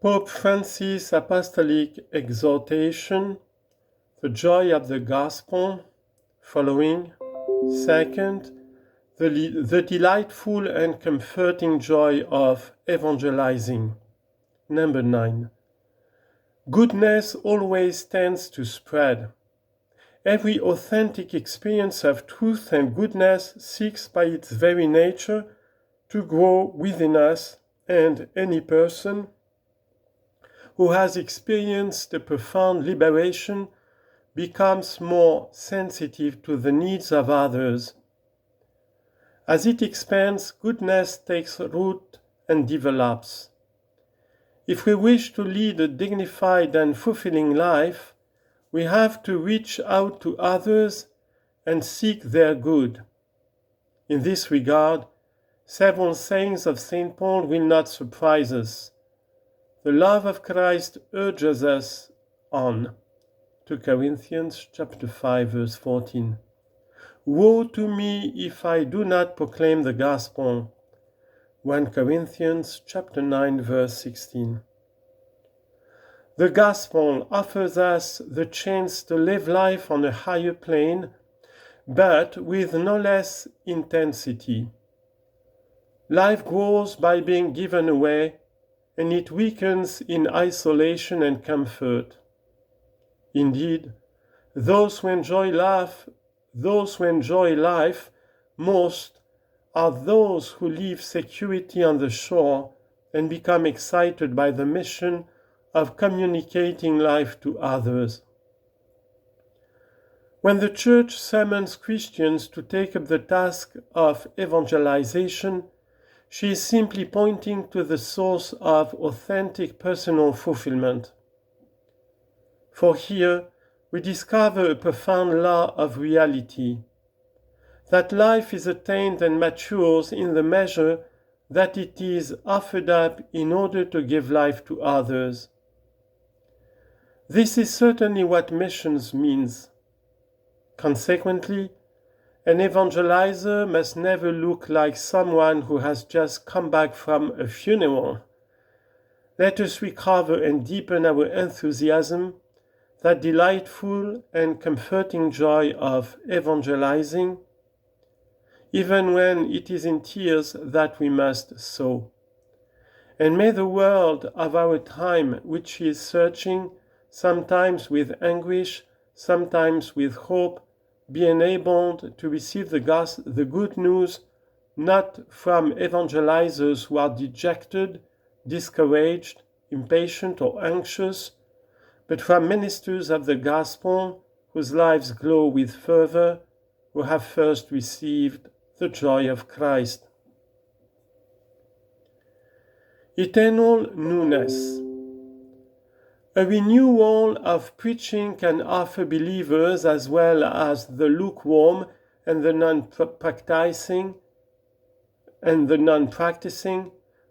Pope Francis' Apostolic Exhortation, the joy of the gospel, following. Second, the delightful and comforting joy of evangelizing. Number 9. Goodness always tends to spread. Every authentic experience of truth and goodness seeks by its very nature to grow within us, and any person who has experienced a profound liberation becomes more sensitive to the needs of others. As it expands, goodness takes root and develops. If we wish to lead a dignified and fulfilling life, we have to reach out to others and seek their good. In this regard, several sayings of St. Paul will not surprise us. The love of Christ urges us on. 2 Corinthians chapter 5, verse 14. Woe to me if I do not proclaim the gospel. 1 Corinthians chapter 9, verse 16. The gospel offers us the chance to live life on a higher plane, but with no less intensity. Life grows by being given away, and it weakens in isolation and comfort. Indeed, those who enjoy life most are those who leave security on the shore and become excited by the mission of communicating life to others. When the Church summons Christians to take up the task of evangelization, she is simply pointing to the source of authentic personal fulfillment. For here, we discover a profound law of reality, that life is attained and matures in the measure that it is offered up in order to give life to others. This is certainly what missions means. Consequently, an evangelizer must never look like someone who has just come back from a funeral. Let us recover and deepen our enthusiasm, that delightful and comforting joy of evangelizing, even when it is in tears that we must sow. And may the world of our time, which is searching, sometimes with anguish, sometimes with hope, be enabled to receive the good news not from evangelizers who are dejected, discouraged, impatient, or anxious, but from ministers of the gospel whose lives glow with fervor, who have first received the joy of Christ. Eternal newness. A renewal of preaching can offer believers, as well as the lukewarm and the non-practicing,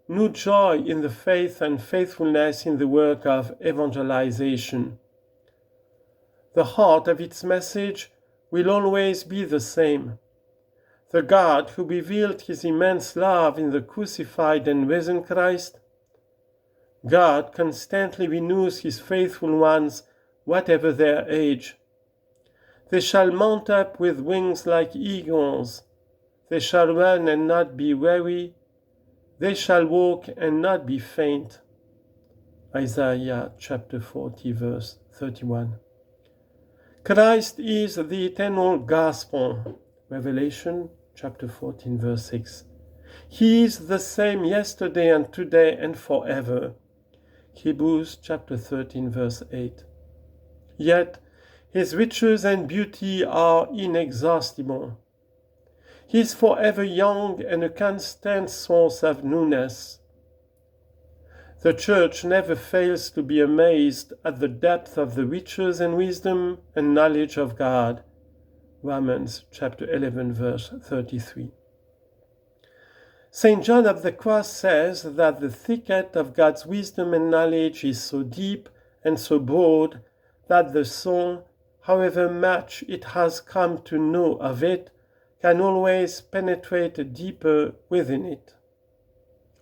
new joy in the faith and faithfulness in the work of evangelization. The heart of its message will always be the same. The God who revealed his immense love in the crucified and risen Christ, God constantly renews his faithful ones, whatever their age. They shall mount up with wings like eagles. They shall run and not be weary. They shall walk and not be faint. Isaiah chapter 40, verse 31. Christ is the eternal gospel. Revelation chapter 14, verse 6. He is the same yesterday and today and forever. Hebrews chapter 13, verse 8. Yet his riches and beauty are inexhaustible. He is forever young and a constant source of newness. The Church never fails to be amazed at the depth of the riches and wisdom and knowledge of God. Romans chapter 11, verse 33. St. John of the Cross says that the thicket of God's wisdom and knowledge is so deep and so broad that the soul, however much it has come to know of it, can always penetrate deeper within it.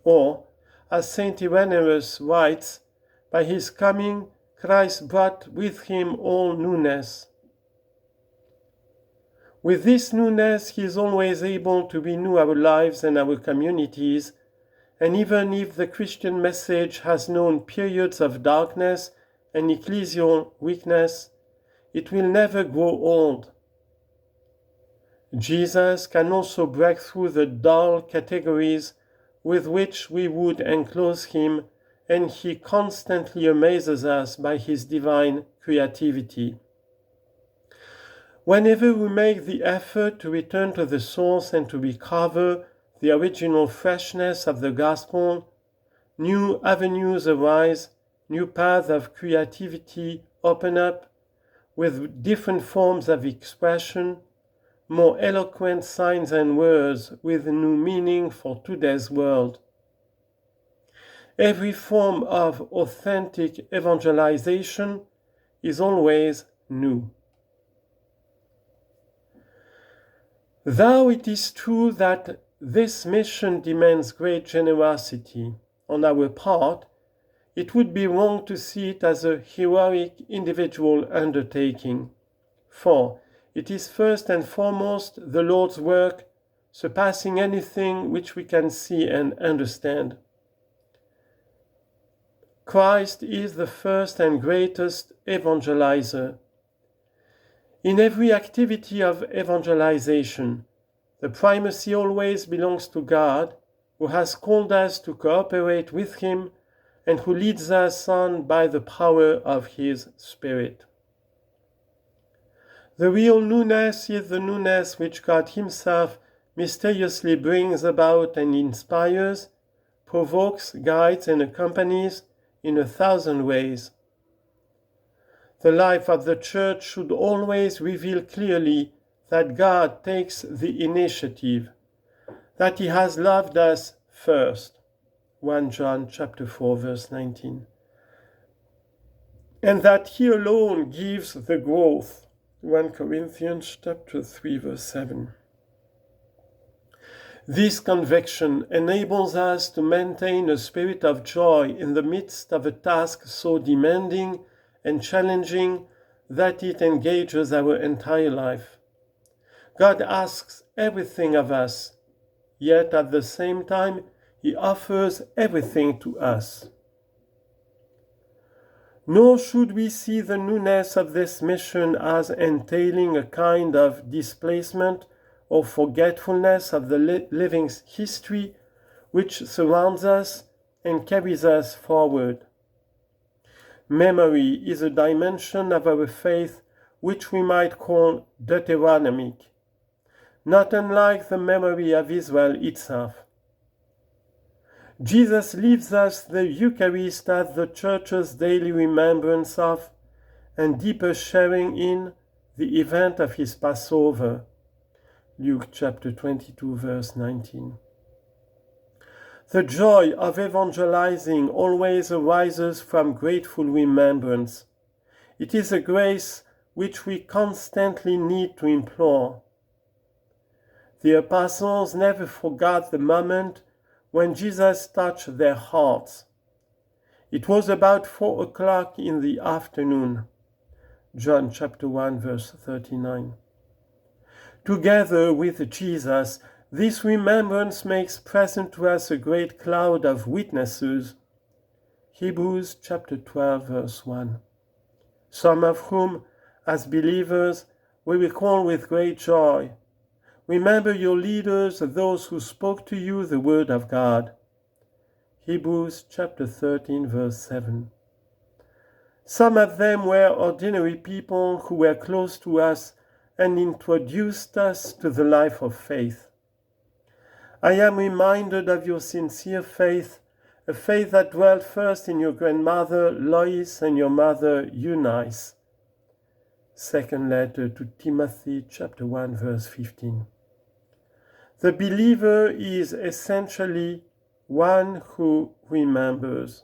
Or, as St. Irenaeus writes, By his coming, Christ brought with him all newness. With this newness, he is always able to renew our lives and our communities, and even if the Christian message has known periods of darkness and ecclesial weakness, it will never grow old. Jesus can also break through the dull categories with which we would enclose him, and he constantly amazes us by his divine creativity. Whenever we make the effort to return to the source and to recover the original freshness of the gospel, new avenues arise, new paths of creativity open up, with different forms of expression, more eloquent signs and words with new meaning for today's world. Every form of authentic evangelization is always new. Though it is true that this mission demands great generosity on our part, it would be wrong to see it as a heroic individual undertaking, for it is first and foremost the Lord's work, surpassing anything which we can see and understand. Christ is the first and greatest evangelizer. In every activity of evangelization, the primacy always belongs to God, who has called us to cooperate with him and who leads us on by the power of his Spirit. The real newness is the newness which God himself mysteriously brings about and inspires, provokes, guides, and accompanies in 1,000 ways. The life of the Church should always reveal clearly that God takes the initiative, that he has loved us first. 1 John chapter 4, verse 19. And that he alone gives the growth. 1 Corinthians chapter 3, verse 7. This conviction enables us to maintain a spirit of joy in the midst of a task so demanding and challenging that it engages our entire life. God asks everything of us, yet at the same time, he offers everything to us. Nor should we see the newness of this mission as entailing a kind of displacement or forgetfulness of the living history which surrounds us and carries us forward. Memory is a dimension of our faith which we might call Deuteronomic, not unlike the memory of Israel itself. Jesus leaves us the Eucharist as the Church's daily remembrance of and deeper sharing in the event of his Passover. Luke chapter 22, verse 19. The joy of evangelizing always arises from grateful remembrance. It is a grace which we constantly need to implore. The apostles never forgot the moment when Jesus touched their hearts. It was about 4 o'clock in the afternoon. John chapter 1, verse 39. Together with Jesus, this remembrance makes present to us a great cloud of witnesses. Hebrews chapter 12, verse 1. Some of whom, as believers, we recall with great joy. Remember your leaders, those who spoke to you the word of God. Hebrews chapter 13, verse 7. Some of them were ordinary people who were close to us and introduced us to the life of faith. I am reminded of your sincere faith, a faith that dwelt first in your grandmother Lois and your mother Eunice. Second letter to Timothy chapter 1, verse 15. The believer is essentially one who remembers.